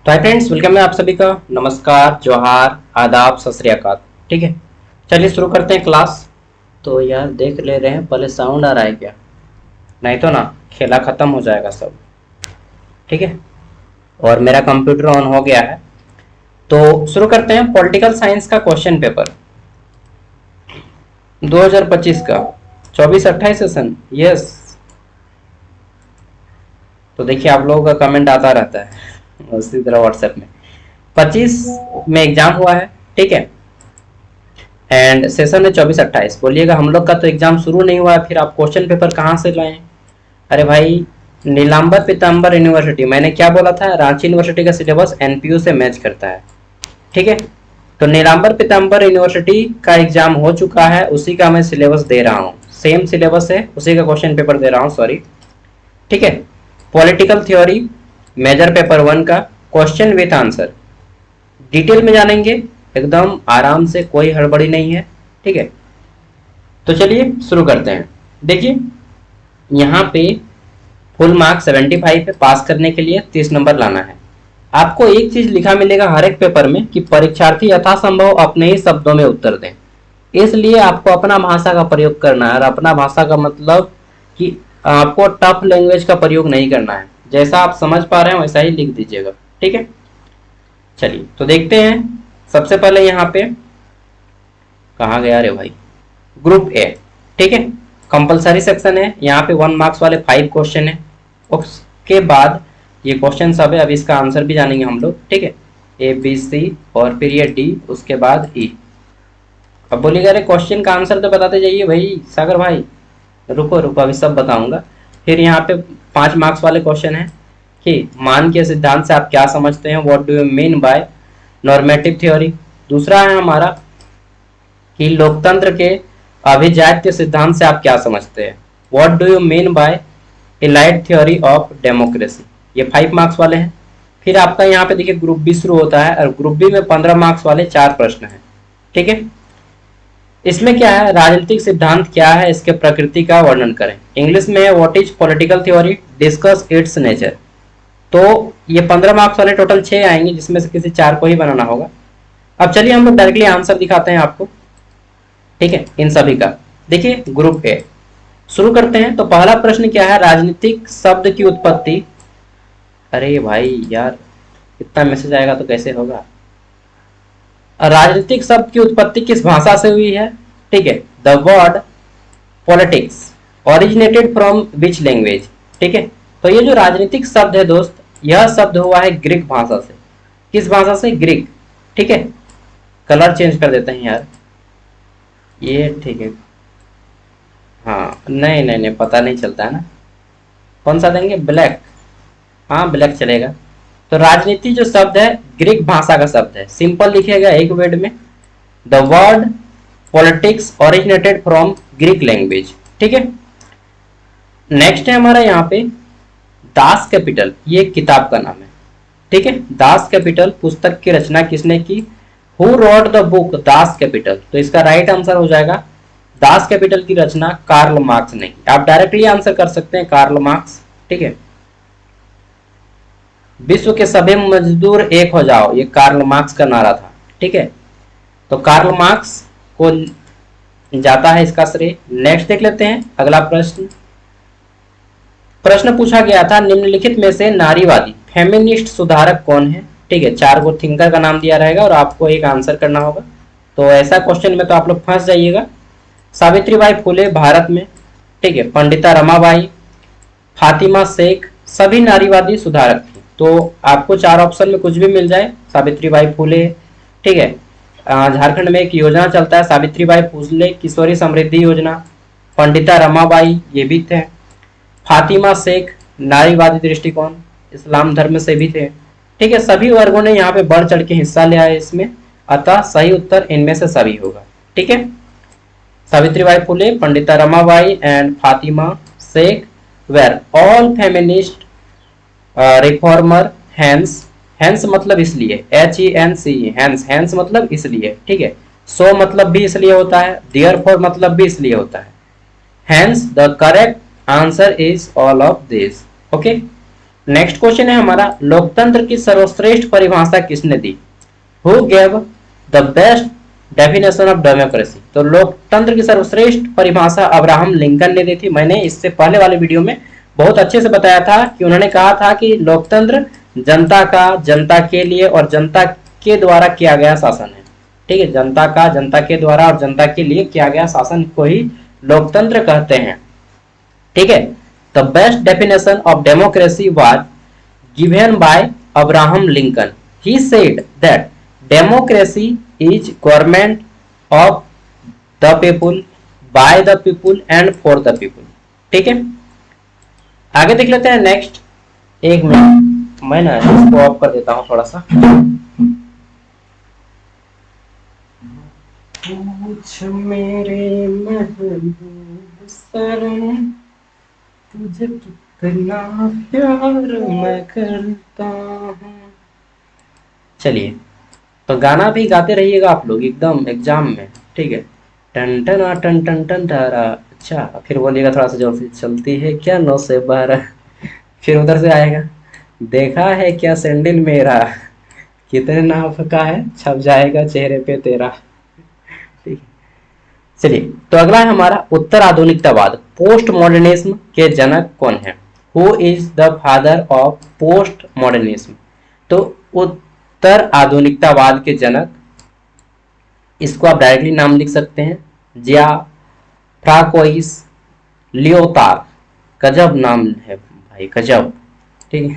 तो hi friends, welcome है आप सभी का। नमस्कार, जोहार, आदाब, सत श्री अकाल। ठीक है, चलिए शुरू करते हैं क्लास। तो यार देख ले रहे हैं पहले साउंड आ रहा है क्या, नहीं तो ना खेला खत्म हो जाएगा सब। ठीक है, और मेरा कंप्यूटर ऑन हो गया है। तो शुरू करते हैं पॉलिटिकल साइंस का क्वेश्चन पेपर 2025 का 24-28 सेशन। यस, तो देखिए आप लोगों का कमेंट आता रहता है उसी तरह व्हाट्सएप में। 25 में एग्जाम हुआ है, ठीक है, एंड सेशन है 24-28। बोलिएगा हम लोग का तो एग्जाम शुरू नहीं हुआ है, फिर आप क्वेश्चन पेपर कहाँ से लाए? अरे भाई, नीलांबर पीताम्बर यूनिवर्सिटी, मैंने क्या बोला था, रांची यूनिवर्सिटी का सिलेबस एनपीयू से मैच करता है। ठीक है, तो नीलांबर पीताम्बर यूनिवर्सिटी का एग्जाम हो चुका है, उसी का मैं सिलेबस दे रहा हूँ। सेम सिलेबस है, उसी का क्वेश्चन पेपर दे रहा हूँ, सॉरी। ठीक है, पॉलिटिकल थ्योरी मेजर पेपर 1 का क्वेश्चन विथ आंसर डिटेल में जानेंगे, एकदम आराम से, कोई हड़बड़ी नहीं है। ठीक है, तो चलिए शुरू करते हैं। देखिए यहाँ पे फुल मार्क्स 75 पे पास करने के लिए 30 नंबर लाना है। आपको एक चीज लिखा मिलेगा हर एक पेपर में कि परीक्षार्थी यथासंभव अपने ही शब्दों में उत्तर दें। इसलिए आपको अपना भाषा का प्रयोग करना है, और अपना भाषा का मतलब कि आपको टफ लैंग्वेज का प्रयोग नहीं करना है। जैसा आप समझ पा रहे हैं वैसा ही लिख दीजिएगा। ठीक है, चलिए तो देखते हैं। सबसे पहले यहाँ पे कहाँ गया रे भाई, ग्रुप ए। ठीक है, कंपलसरी सेक्शन है, यहाँ पे 1 मार्क्स वाले 5 क्वेश्चन है। उसके बाद ये क्वेश्चन सब है, अब इसका आंसर भी जानेंगे हम लोग। ठीक है, ए बी सी और फिर ये डी, उसके बाद ई। अब बोलिएगा अरे क्वेश्चन का आंसर तो बताते जाइए भाई सागर भाई। रुको रुको, अभी सब बताऊंगा। फिर यहाँ पे 5 मार्क्स वाले क्वेश्चन है कि मान के सिद्धांत से आप क्या समझते हैं, what do you mean by normative theory. दूसरा है हमारा कि लोकतंत्र के अभिजात्य सिद्धांत से आप क्या समझते हैं, what do you mean by elite theory of democracy. ये 5 मार्क्स वाले हैं। फिर आपका यहाँ पे देखिए ग्रुप बी शुरू होता है, और ग्रुप बी में 15 मार्क्स वाले 4 प्रश्न हैं। ठीक है, इसमें क्या है, राजनीतिक सिद्धांत क्या है, इसके प्रकृति का वर्णन करें। इंग्लिश में what is political theory, discuss it's nature. तो ये 15 मार्क्स वाले टोटल 6 आएंगे, जिसमें से किसी 4 को ही बनाना होगा। अब चलिए हम लोग डायरेक्टली आंसर दिखाते हैं आपको। ठीक है, इन सभी का देखिए ग्रुप ए शुरू करते हैं। तो पहला प्रश्न क्या है, राजनीतिक शब्द की उत्पत्ति। अरे भाई यार, इतना मैसेज आएगा तो कैसे होगा। राजनीतिक शब्द की उत्पत्ति किस भाषा से हुई है? ठीक है, the word politics originated from which language. ठीक है, तो ये जो राजनीतिक शब्द है दोस्त, यह शब्द हुआ है ग्रीक भाषा से। किस भाषा से? ग्रीक। ठीक है, कलर चेंज कर देते हैं यार, ये ठीक है। हाँ, नहीं नहीं नहीं, पता नहीं चलता है ना। कौन सा देंगे? ब्लैक। हाँ, ब्लैक चलेगा। तो राजनीति जो शब्द है ग्रीक भाषा का शब्द है, सिंपल लिखेगा एक वर्ड में, the word politics originated from Greek language. ठीक है, नेक्स्ट है हमारा यहाँ पे दास कैपिटल, ये किताब का नाम है। ठीक है, दास कैपिटल पुस्तक की रचना किसने की? Who wrote the book Das Kapital. तो इसका राइट आंसर हो जाएगा दास कैपिटल की रचना कार्ल मार्क्स ने की। आप डायरेक्टली आंसर कर सकते हैं कार्ल मार्क्स। ठीक है, विश्व के सभी मजदूर एक हो जाओ, ये कार्ल मार्क्स का नारा था। ठीक है, तो कार्ल मार्क्स को जाता है इसका श्रेय। नेक्स्ट देख लेते हैं अगला प्रश्न। प्रश्न पूछा गया था निम्नलिखित में से नारीवादी फेमिनिस्ट सुधारक कौन है? ठीक है, 4 गो थिंकर का नाम दिया रहेगा और आपको एक आंसर करना होगा। तो ऐसा क्वेश्चन में तो आप लोग फंस जाइएगा। सावित्रीबाई फुले भारत में, ठीक है, पंडिता रमाबाई, फातिमा शेख, सभी नारीवादी सुधारक थी। तो आपको 4 ऑप्शन में कुछ भी मिल जाए, सावित्रीबाई फुले। ठीक है, झारखंड में एक योजना चलता है सावित्रीबाई फुले किशोरी समृद्धि योजना, पंडिता रमाबाई ये भी थे, फातिमा शेख नारीवादी दृष्टिकोण, इस्लाम धर्म से भी थे। ठीक है, सभी वर्गों ने यहाँ पे बढ़ चढ़ के हिस्सा लिया है इसमें, अतः सही उत्तर इनमें से सभी होगा। ठीक है, Savitribai Phule, Pandita Ramabai and Fatima Shaikh were all feminist reformer. Hence, hence मतलब इसलिए, HENC, हैंस, हैंस मतलब इसलिए। ठीक है, सो मतलब भी इसलिए होता है, देयरफॉर मतलब भी इसलिए होता है। Hence the correct answer is all of this. Okay, next question है हमारा, लोकतंत्र की सर्वश्रेष्ठ परिभाषा किसने दी? Who gave the best definition of democracy? तो लोकतंत्र की सर्वश्रेष्ठ परिभाषा अब्राहम लिंकन ने दी थी। मैंने इससे पहले वाले वीडियो में बहुत अच्छे से बताया था कि उन्होंने कहा था कि लोकतंत्र जनता का, जनता के लिए और जनता के द्वारा किया गया शासन है। ठीक है, जनता का, जनता के द्वारा और जनता के लिए किया गया शासन को ही लोकतंत्र कहते हैं। ठीक है, the best definition of democracy was given by Abraham Lincoln. He said that democracy is government of the people, by the people and for the people. ठीक है, आगे देख लेते हैं नेक्स्ट। एक मिनट, मैं ना इसको ऑफ कर देता हूं थोड़ा सा। पूछ मेरे महबूब सनम, तुझे कितना प्यार मैं करता हूँ। चलिए, तो गाना भी गाते रहिएगा आप लोग एकदम एग्जाम में। ठीक है, टन टन टन टन टन तारा। अच्छा, फिर बोलिएगा थोड़ा सा जोर से, चलती है क्या 9 से 12। फिर उधर से आएगा, देखा है क्या सैंडल मेरा, कितने नाफ का है, छप जाएगा चेहरे पे तेरा। ठीक है, चलिए, तो अगला है हमारा उत्तर आधुनिकतावाद। पोस्ट मॉडर्निज्म के जनक कौन है? Who is the father of post modernism? तो उत्तर आधुनिकतावाद के जनक, इसको आप डायरेक्टली नाम लिख सकते हैं, जिया फ्राकोइस लियोतार। गजब नाम है भाई, गजब। ठीक है,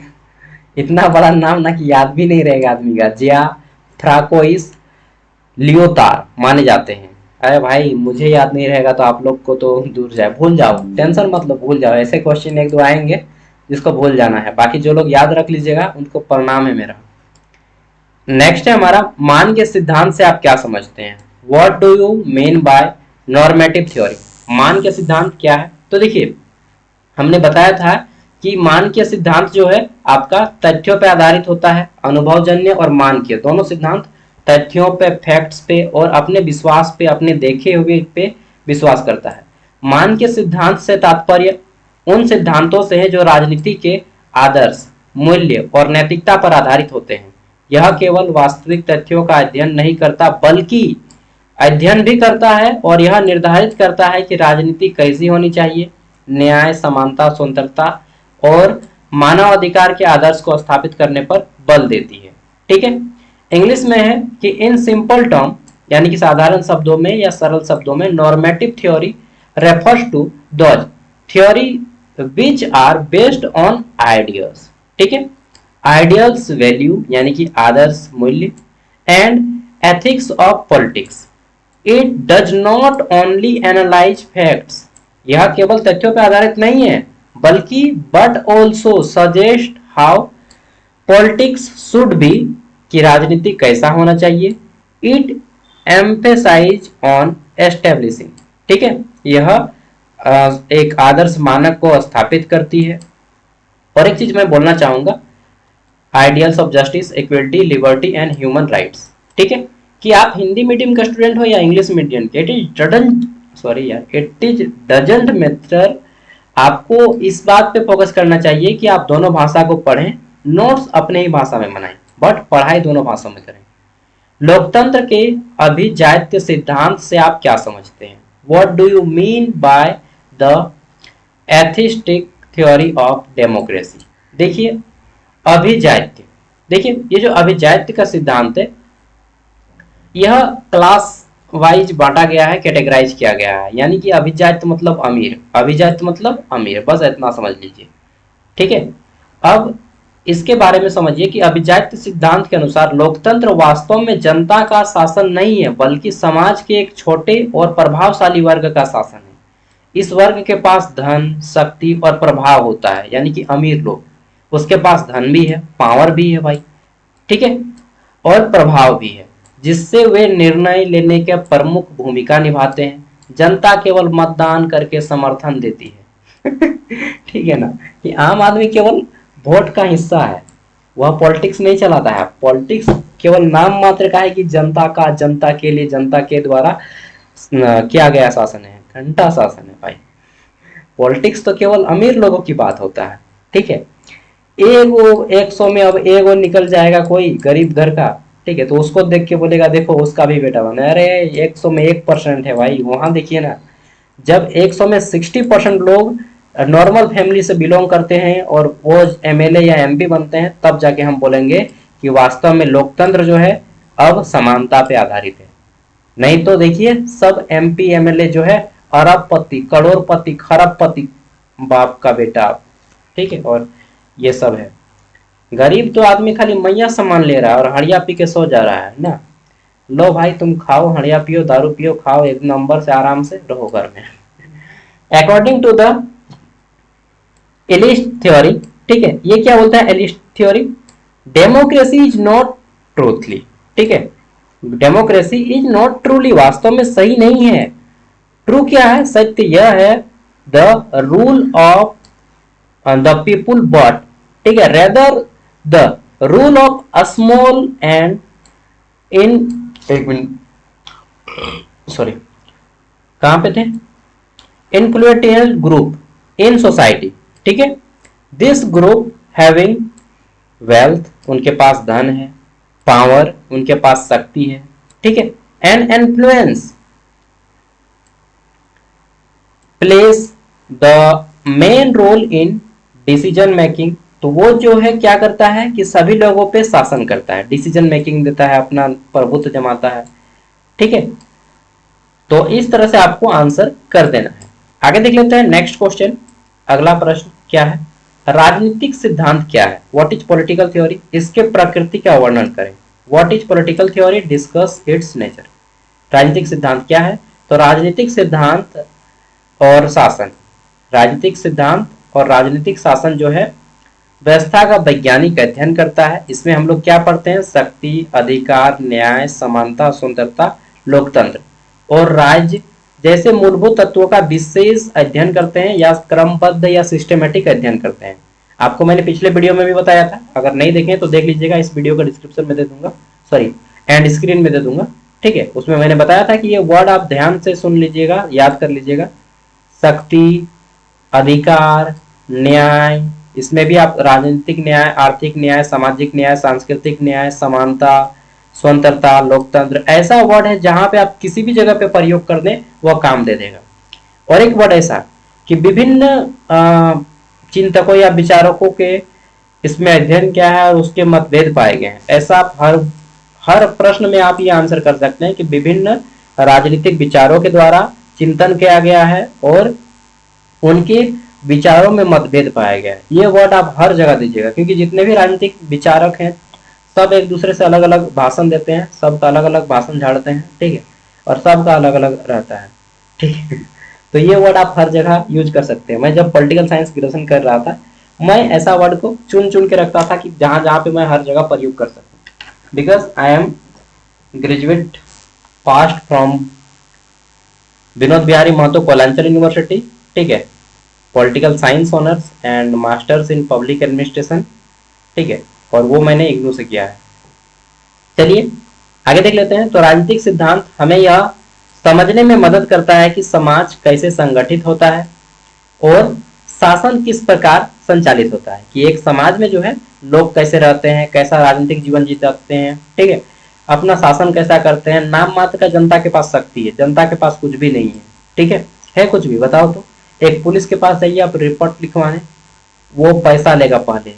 इतना बड़ा नाम ना कि याद भी नहीं रहेगा आदमी का। जिया फ्राकोइस लियोतार माने जाते हैं। अरे भाई, मुझे याद नहीं रहेगा तो आप लोग को तो दूर जाए, भूल जाओ, टेंशन मतलब भूल जाओ। ऐसे क्वेश्चन एक दो आएंगे जिसको भूल जाना है, बाकी जो लोग याद रख लीजिएगा उनको प्रणाम है मेरा। नेक्स्ट है हमारा, मान के सिद्धांत से आप क्या समझते हैं? What do you mean by normative theory? मान के सिद्धांत क्या है? तो देखिए, हमने बताया था कि मान के सिद्धांत जो है आपका तथ्यों पर आधारित होता है। अनुभवजन्य और मान के दोनों सिद्धांत तथ्यों पे, फैक्ट्स पे और अपने विश्वास पे, अपने देखे हुए पे विश्वास करता है। मान के सिद्धांत से तात्पर्य उन सिद्धांतों से है जो राजनीति के आदर्श, मूल्य और नैतिकता पर आधारित होते हैं। यह केवल वास्तविक तथ्यों का अध्ययन नहीं करता, बल्कि अध्ययन भी करता है और यह निर्धारित करता है कि राजनीति कैसी होनी चाहिए। न्याय, समानता, स्वतंत्रता और मानवाधिकार के आदर्श को स्थापित करने पर बल देती है। ठीक है, इंग्लिश में है कि इन सिंपल टर्म, यानी कि साधारण शब्दों में या सरल शब्दों में, normative theory refers to those theory which are based on ideals. ठीक है, आइडियल्स वैल्यू यानी कि आदर्श, मूल्य, and ethics of politics. It does not only analyse facts, यह केवल तथ्यों पर आधारित नहीं है, बल्कि but also suggest how politics should be, कि राजनीति कैसा होना चाहिए। इट एम्फेसाइज ऑन एस्टेब्लिशिंग, ठीक है, यह एक आदर्श मानक को स्थापित करती है। और एक चीज मैं बोलना चाहूंगा, ideals of justice, equality, liberty and human rights. ठीक है, कि आप हिंदी मीडियम का स्टूडेंट हो या इंग्लिश मीडियम के, इट इज डजंट मैटर। आपको इस बात पे फोकस करना चाहिए कि आप दोनों भाषा को पढ़ें, नोट्स अपने ही भाषा में बनाएं, बट पढ़ाई दोनों भाषाओं में करें। लोकतंत्र के अभिजात्य सिद्धांत से आप क्या समझते हैं? What do you mean by the atheistic theory of democracy? देखिए, अभिजात्य, देखिए ये जो अभिजात्य का सिद्धांत है, यह क्लास वाइज बांटा गया है, कैटेगराइज किया गया है। यानी कि अभिजात्य मतलब अमीर, अभिजात्य मतलब अमीर, बस इतना समझ लीजिए। ठीक है, अब इसके बारे में समझिए कि अभिजात्य सिद्धांत के अनुसार लोकतंत्र वास्तव में जनता का शासन नहीं है, बल्कि समाज के एक छोटे और प्रभावशाली वर्ग का शासन है। इस वर्ग के पास धन, शक्ति और प्रभाव होता है, यानी कि अमीर लोग, उसके पास धन भी है, पावर भी है भाई, ठीक है, और प्रभाव भी है, जिससे वे निर्णय लेने के प्रमुख भूमिका निभाते हैं। जनता केवल मतदान करके समर्थन देती है। ठीक है ना, कि आम आदमी केवल वोट का हिस्सा है, वह पॉलिटिक्स नहीं चलाता है। पॉलिटिक्स केवल नाम मात्र का है कि जनता का, जनता के लिए, जनता के द्वारा किया गया शासन है, घंटा शासन है भाई। पॉलिटिक्स तो केवल अमीर लोगों की बात होता है। ठीक है, एगो 100 में अब एगो निकल जाएगा कोई गरीब घर का, ठीक है, तो उसको देख के बोलेगा देखो उसका भी बेटा बना। अरे 100 में 1% है भाई, वहां देखिए ना, जब 100 में 60% लोग नॉर्मल फैमिली से बिलोंग करते हैं और वो एमएलए या एमपी बनते हैं, तब जाके हम बोलेंगे कि वास्तव में लोकतंत्र जो है अब समानता पे आधारित है। नहीं तो देखिए सब एमपी एमएलए जो है अरबपति करोड़पति खरबपति बाप का बेटा, ठीक है, और ये सब है। गरीब तो आदमी खाली मैया सामान ले रहा है और हड़िया पी के सो जा रहा है ना। लो भाई तुम खाओ, हड़िया पियो, दारू पियो, खाओ, एक नंबर से आराम से रहो घर में। According to the elitist theory, ठीक है, ये क्या बोलता है elitist theory, democracy is not truthly, ठीक है, डेमोक्रेसी इज नॉट ट्रूली, वास्तव में सही नहीं है। ट्रू क्या है, सत्य यह है, the rule of the people but, ठीक है, rather the rule of a small and in, एक मिनट सॉरी, कहां पे थे, इनफ्लुएंशियल ग्रुप इन सोसाइटी, ठीक है, दिस ग्रुप हैविंग वेल्थ, उनके पास धन है, पावर, उनके पास शक्ति है, ठीक है, and influence place the main role in decision making, तो वो जो है क्या करता है कि सभी लोगों पे शासन करता है, डिसीजन मेकिंग देता है, अपना प्रभुत्व जमाता है, ठीक है। तो इस तरह से आपको आंसर कर देना है। आगे देख लेते हैं नेक्स्ट क्वेश्चन। अगला प्रश्न क्या है, राजनीतिक सिद्धांत क्या है, व्हाट इज पॉलिटिकल थ्योरी, इसके प्रकृति का वर्णन करें। What is political theory, discuss it's nature. राजनीतिक सिद्धांत क्या है, तो राजनीतिक सिद्धांत और शासन, राजनीतिक सिद्धांत और राजनीतिक शासन जो है व्यवस्था का वैज्ञानिक अध्ययन करता है। इसमें हम लोग क्या पढ़ते हैं, शक्ति, अधिकार, न्याय, समानता, स्वतंत्रता, लोकतंत्र और राज्य जैसे मूलभूत तत्वों का विशेष अध्ययन करते हैं या क्रमबद्ध या सिस्टमेटिक अध्ययन करते हैं। आपको मैंने पिछले वीडियो में भी बताया था, अगर नहीं देखें तो देख लीजिएगा, इस वीडियो का डिस्क्रिप्शन में दे दूंगा, सॉरी एंड स्क्रीन में दे दूंगा, ठीक है। उसमें मैंने बताया था कि ये वर्ड आप ध्यान से सुन लीजिएगा, याद कर लीजिएगा, शक्ति, अधिकार, न्याय, इसमें भी आप राजनीतिक न्याय, आर्थिक न्याय, सामाजिक न्याय, सांस्कृतिक न्याय, समानता, स्वतंत्रता, लोकतंत्र, ऐसा वर्ड है जहां पे आप किसी भी जगह पे प्रयोग कर दें वह काम दे देगा। और एक वर्ड ऐसा कि विभिन्न चिंतकों या विचारकों के इसमें अध्ययन क्या है और उसके मतभेद पाए गए हैं। ऐसा आप हर प्रश्न में आप ये आंसर कर सकते हैं कि विभिन्न राजनीतिक विचारों के द्वारा चिंतन किया गया है और उनके विचारों में मतभेद पाया गया है। ये वर्ड आप हर जगह दीजिएगा, क्योंकि जितने भी राजनीतिक विचारक हैं सब एक दूसरे से अलग अलग भाषण देते हैं, सबका अलग अलग भाषण झाड़ते हैं, ठीक है, और सबका अलग अलग रहता है, ठीक है। तो ये वर्ड आप हर जगह यूज कर सकते हैं। मैं जब पॉलिटिकल साइंस ग्रेजुएशन कर रहा था, मैं ऐसा वर्ड को चुन चुन के रखता था कि जहां जहां पे मैं हर जगह प्रयोग कर सकूं, because I am graduate past from Vinod Bihari Mahato Koylanchal University, ठीक है, political science honours and masters in public administration, ठीक है, और वो मैंने इग्नू से किया है। चलिए आगे देख लेते हैं। तो राजनीतिक सिद्धांत हमें यह समझने में मदद करता है कि समाज कैसे संगठित होता है और शासन किस प्रकार संचालित होता है, कि एक समाज में जो है लोग कैसे रहते हैं, कैसा राजनीतिक जीवन जीते हैं, ठीक है, अपना शासन कैसा करते हैं। नाम मात्र का जनता के पास शक्ति है, जनता के पास कुछ भी नहीं है, ठीक है कुछ भी बताओ तो। एक पुलिस के पास जाइए आप रिपोर्ट लिखवाने, वो पैसा लेगा पहले,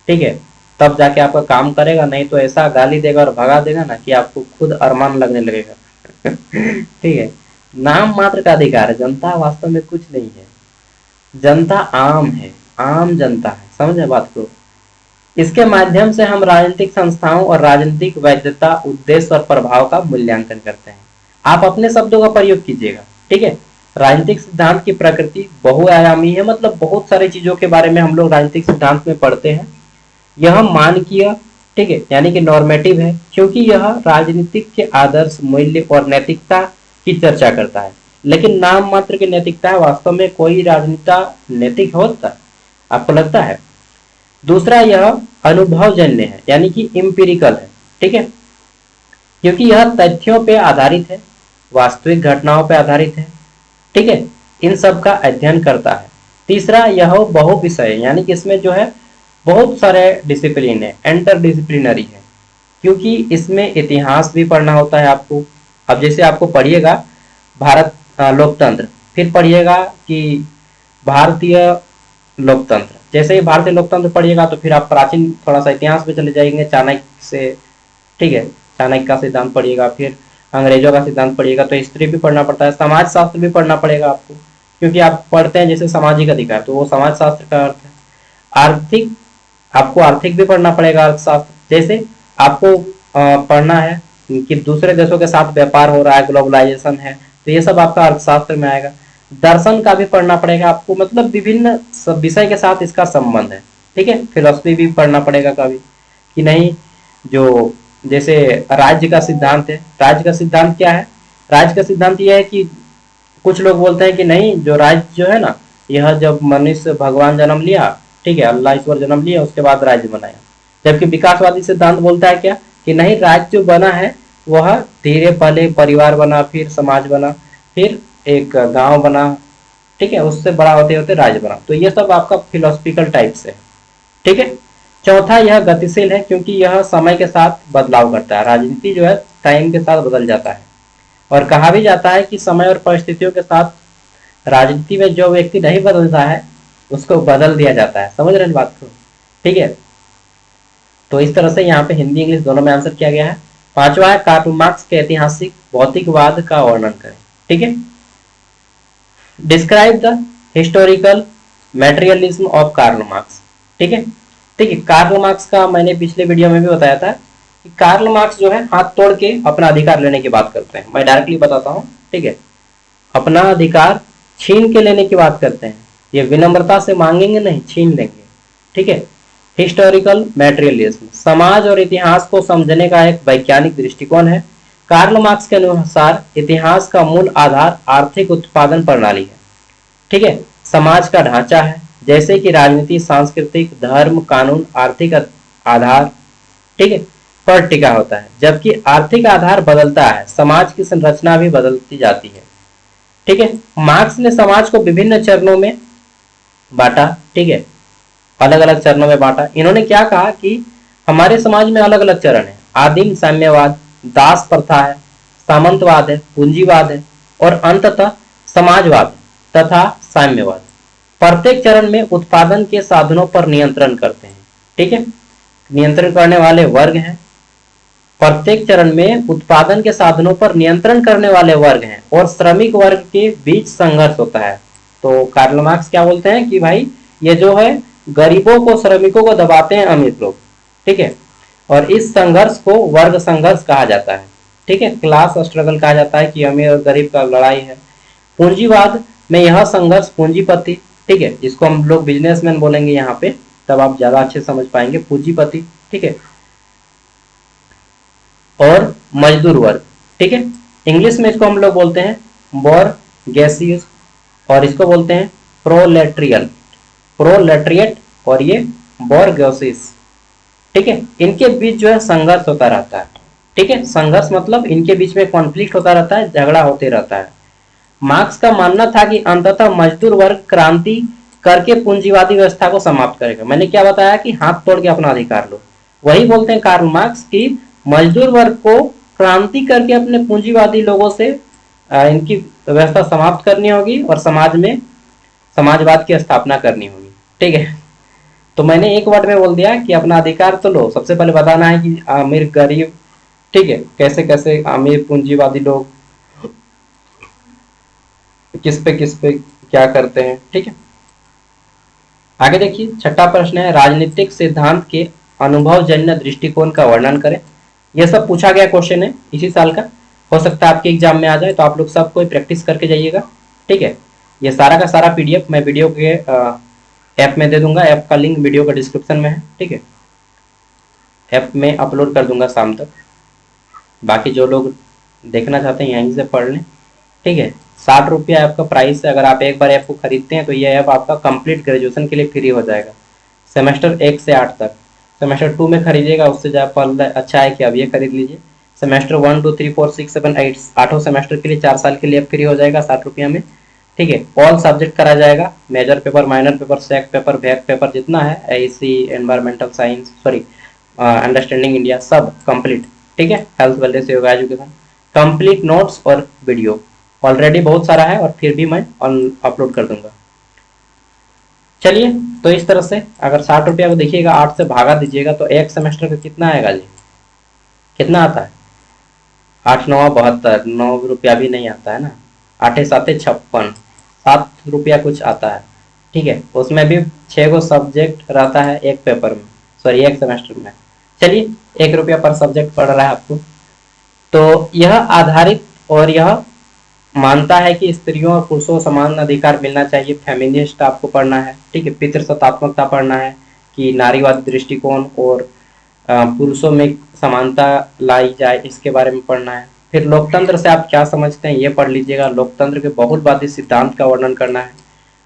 ठीक है, तब जाके आपका काम करेगा, नहीं तो ऐसा गाली देगा और भगा देगा ना कि आपको खुद अरमान लगने लगेगा। ठीक है, नाम मात्र का अधिकार है, जनता वास्तव में कुछ नहीं है, जनता आम है, आम जनता है, समझे बात को। इसके माध्यम से हम राजनीतिक संस्थाओं और राजनीतिक वैधता, उद्देश्य और प्रभाव का मूल्यांकन करते हैं। आप अपने शब्दों का प्रयोग कीजिएगा, ठीक है। राजनीतिक सिद्धांत की प्रकृति बहुआयामी है, मतलब बहुत सारी चीजों के बारे में हम लोग राजनीतिक सिद्धांत में पढ़ते हैं। यह मानकीय, ठीक है, यानी कि नॉर्मेटिव है, क्योंकि यह राजनीतिक के आदर्श, मूल्य और नैतिकता की चर्चा करता है। लेकिन नाम मात्र की नैतिकता है, वास्तव में कोई राजनीतिता नैतिक होता है, आपको लगता है। दूसरा, यह अनुभवजन्य है, यानी कि इम्पीरिकल है, ठीक है, क्योंकि यह तथ्यों पे आधारित है, वास्तविक घटनाओं पे आधारित है, ठीक है, इन सब का अध्ययन करता है। तीसरा, यह बहुविषय, यानी कि इसमें जो है बहुत सारे डिसिप्लिन है, इंटर डिसिप्लिनरी है, क्योंकि इसमें इतिहास भी पढ़ना होता है आपको। अब जैसे आपको पढ़िएगा भारत लोकतंत्र, फिर पढ़िएगा कि भारतीय लोकतंत्र, जैसे ही भारतीय लोकतंत्र पढ़िएगा तो फिर आप प्राचीन थोड़ा सा इतिहास में चले जाएंगे, चाणक्य से, ठीक है, चाणक्य का सिद्धांत पढ़िएगा, फिर अंग्रेजों का सिद्धांत पढ़िएगा, तो हिस्ट्री भी पढ़ना पड़ता है, समाज शास्त्र भी पढ़ना पड़ेगा आपको, क्योंकि आप पढ़ते हैं जैसे सामाजिक अधिकार, तो वो समाज शास्त्र का अर्थ है। आर्थिक, आपको आर्थिक भी पढ़ना पड़ेगा, अर्थशास्त्र, जैसे आपको पढ़ना है कि दूसरे देशों के साथ व्यापार हो रहा है, ग्लोबलाइजेशन है, तो ये सब आपका अर्थशास्त्र में आएगा। दर्शन का भी पढ़ना पड़ेगा आपको, मतलब विभिन्न सब विषय के साथ इसका संबंध है, ठीक है। फिलोसफी भी पढ़ना पड़ेगा कभी कि नहीं, जो जैसे राज्य का सिद्धांत है, राज्य का सिद्धांत क्या है, राज्य का सिद्धांत यह है कि कुछ लोग बोलते हैं कि नहीं, जो राज्य जो है ना, यह जब मनुष्य भगवान जन्म लिया, ठीक है, अल्लाह ईश्वर जन्म लिया, उसके बाद राज्य बनाया। जबकि विकासवादी सिद्धांत बोलता है क्या, कि नहीं, राज्य जो बना है वह धीरे, पहले परिवार बना, फिर समाज बना, फिर एक गांव बना, ठीक है, उससे बड़ा होते होते राज्य बना। तो ये सब आपका फिलोसफिकल टाइप से है, ठीक है। चौथा, यह गतिशील है, क्योंकि यह समय के साथ बदलाव करता है। राजनीति जो है टाइम के साथ बदल जाता है, और कहा भी जाता है कि समय और परिस्थितियों के साथ राजनीति में जो व्यक्ति नहीं बदलता है उसको बदल दिया जाता है। समझ रहे हैं बात को, ठीक है। तो इस तरह से यहाँ पे हिंदी इंग्लिश दोनों में आंसर किया गया है। पांचवा है, कार्ल मार्क्स के ऐतिहासिक भौतिकवाद का वर्णन करें, ठीक है। Describe the historical materialism of Karl Marx, ठीक है। ठीक है, कार्ल मार्क्स का मैंने पिछले वीडियो में भी बताया था कि कार्ल मार्क्स जो है हाथ तोड़ के अपना अधिकार लेने की बात करते हैं। मैं डायरेक्टली बताता हूँ, ठीक है, अपना अधिकार छीन के लेने की बात करते हैं। ये विनम्रता से मांगेंगे नहीं, छीन लेंगे, ठीक है। हिस्टोरिकल मेटेरियलिज्म समाज और इतिहास को समझने का एक वैज्ञानिक दृष्टिकोण है। कार्ल मार्क्स के अनुसार इतिहास का मूल आधार आर्थिक उत्पादन प्रणाली है, ठीक है, समाज का ढांचा है, जैसे कि राजनीति, सांस्कृतिक, धर्म, कानून, आर्थिक आधार, ठीक है, पर टिका होता है। जबकि आर्थिक आधार बदलता है, समाज की संरचना भी बदलती जाती है, ठीक है। मार्क्स ने समाज को विभिन्न चरणों में बांटा, ठीक है, अलग अलग चरणों में बांटा। इन्होंने क्या कहा कि हमारे समाज में अलग अलग चरण है, आदिम साम्यवाद, दास प्रथा है, सामंतवाद है, पूंजीवाद है, और अंततः समाजवाद तथा साम्यवाद। प्रत्येक चरण में उत्पादन के साधनों पर नियंत्रण करते हैं, ठीक है, नियंत्रण करने वाले वर्ग हैं। प्रत्येक चरण में उत्पादन के साधनों पर नियंत्रण करने वाले वर्ग हैं, और श्रमिक वर्ग के बीच संघर्ष होता है। तो कार्ल मार्क्स क्या बोलते हैं कि भाई ये जो है गरीबों को, श्रमिकों को दबाते हैं अमीर लोग, ठीक है, और इस संघर्ष को वर्ग संघर्ष कहा जाता है, ठीक है, क्लास स्ट्रगल कहा जाता है कि अमीर और गरीब का लड़ाई है। पूंजीवाद में यह संघर्ष पूंजीपति, ठीक है, जिसको हम लोग बिजनेसमैन बोलेंगे यहाँ पे, तब आप ज्यादा अच्छे समझ पाएंगे, पूंजीपति, ठीक है, और मजदूर वर्ग, ठीक है। इंग्लिश में इसको हम लोग बोलते हैं बोर्गेसियस, और इसको बोलते हैं प्रोलेट्रियल, प्रोलेट्रिएट, और ये बोर्गेसियस, ठीक है। इनके बीच जो है संघर्ष होता रहता है, ठीक है, संघर्ष मतलब इनके बीच में कॉन्फ्लिक्ट होता रहता है, झगड़ा होते रहता है। मार्क्स का मानना था कि अंततः मजदूर वर्ग क्रांति करके पूंजीवादी व्यवस्था को समाप्त करेगा। मैंने क्या बताया कि हाथ तोड़ के अपना अधिकार लो, वही बोलते हैं कार्ल मार्क्स की मजदूर वर्ग को क्रांति करके अपने पूंजीवादी लोगों से इनकी व्यवस्था समाप्त करनी होगी, और समाज में समाजवाद की स्थापना करनी होगी, ठीक है। तो मैंने एक वर्ड में बोल दिया कि अपना अधिकार तो लो, सबसे पहले बताना है कि अमीर गरीब, ठीक है, कैसे कैसे अमीर पूंजीवादी लोग किस पे क्या करते हैं, ठीक है। आगे देखिए, छठा प्रश्न है, राजनीतिक सिद्धांत के अनुभवजन्य दृष्टिकोण का वर्णन करें। यह सब पूछा गया क्वेश्चन है इसी साल का, हो सकता है आपके एग्जाम में आ जाए, तो आप लोग सब कोई प्रैक्टिस करके जाइएगा, ठीक है। ये सारा का सारा पीडीएफ मैं वीडियो के ऐप में दे दूंगा, ऐप का लिंक वीडियो का डिस्क्रिप्शन में है, ठीक है, ऐप में अपलोड कर दूंगा शाम तक। बाकी जो लोग देखना चाहते हैं यहीं से पढ़ लें, ठीक है। 60 रुपया ऐप का प्राइस है, अगर आप एक बार ऐप को खरीदते हैं तो ये ऐप आपका कंप्लीट ग्रेजुएशन के लिए फ्री हो जाएगा, सेमेस्टर 1 से 8 तक। सेमेस्टर 2 में खरीदिएगा उससे ज़्यादा अच्छा है कि अब ये खरीद लीजिए। सेमेस्टर 1 2 3 4 6 7 8 आठों सेमेस्टर के लिए 4 साल के लिए फ्री हो जाएगा 60 रुपया में। ठीक है। ऑल सब्जेक्ट करा जाएगा, मेजर पेपर, माइनर पेपर, सेक पेपर, बैक पेपर जितना है, AC, environmental science, sorry understanding India, सब कंप्लीट। ठीक है, health wellness yoga education, complete notes और वीडियो ऑलरेडी बहुत सारा है और फिर भी मैं अपलोड कर दूंगा। चलिए, तो इस तरह से अगर 60 रुपया को देखिएगा 8 से भागा दीजिएगा तो एक सेमेस्टर का कितना आएगा जी, कितना आता है? 8 9 72, 9 रुपया भी नहीं आता है ना, 8 7 56, 7 रुपया कुछ आता है। ठीक है, उसमें भी 6 गो सब्जेक्ट रहता है एक पेपर में, सॉरी एक सेमेस्टर में। चलिए, 1 रुपया पर सब्जेक्ट पड़ रहा है आपको। तो यह आधारित और यह मानता है कि स्त्रियों और पुरुषों को समान अधिकार मिलना चाहिए। फेमिनिस्ट आपको पढ़ना है। ठीक है, पितृसत्तात्मकता पढ़ना है कि नारीवादी दृष्टिकोण और पुरुषों में समानता लाई जाए, इसके बारे में पढ़ना है। फिर लोकतंत्र से आप क्या समझते हैं ये पढ़ लीजिएगा। लोकतंत्र के बहुलवादी सिद्धांत का वर्णन करना है।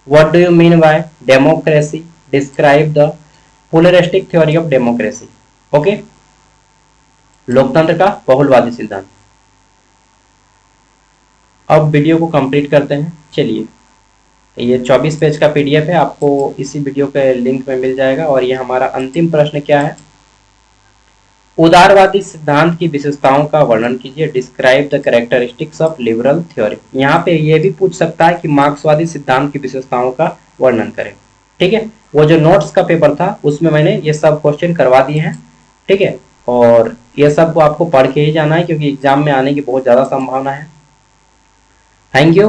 What do you mean by democracy, describe the pluralistic theory of democracy. Okay, लोकतंत्र का बहुलवादी सिद्धांत। अब वीडियो को कंप्लीट करते हैं। चलिए, ये 24 पेज का पीडीएफ है, आपको इसी वीडियो के लिंक में मिल जाएगा। और ये हमारा अंतिम प्रश्न क्या है? उदारवादी सिद्धांत की विशेषताओं का वर्णन कीजिए। Describe the characteristics of liberal theory. यहाँ पे ये भी पूछ सकता है कि मार्क्सवादी सिद्धांत की विशेषताओं का वर्णन करें। ठीक है, वो जो नोट्स का पेपर था उसमें मैंने ये सब क्वेश्चन करवा दिए हैं। ठीक है, और ये सब को आपको पढ़ के ही जाना है क्योंकि एग्जाम में आने की बहुत ज़्यादा संभावना है। Thank you,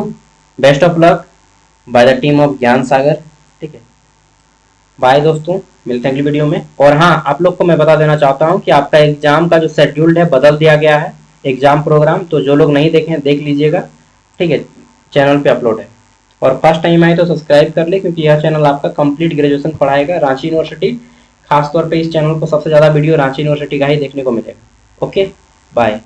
best of luck by the team of ज्ञान सागर। ठीक है, बाय दोस्तों, मिलते हैं अगली वीडियो में। और हाँ, आप लोग को मैं बता देना चाहता हूँ कि आपका एग्जाम का जो शेड्यूल्ड है बदल दिया गया है, एग्जाम प्रोग्राम। तो जो लोग नहीं देखे हैं देख लीजिएगा। ठीक है, चैनल पे अपलोड है। और फर्स्ट टाइम आए तो सब्सक्राइब कर ले क्योंकि यह चैनल आपका कंप्लीट ग्रेजुएशन पढ़ाएगा, रांची यूनिवर्सिटी। खासतौर पर इस चैनल को सबसे ज़्यादा वीडियो रांची यूनिवर्सिटी का ही देखने को मिलेगा। Okay, bye.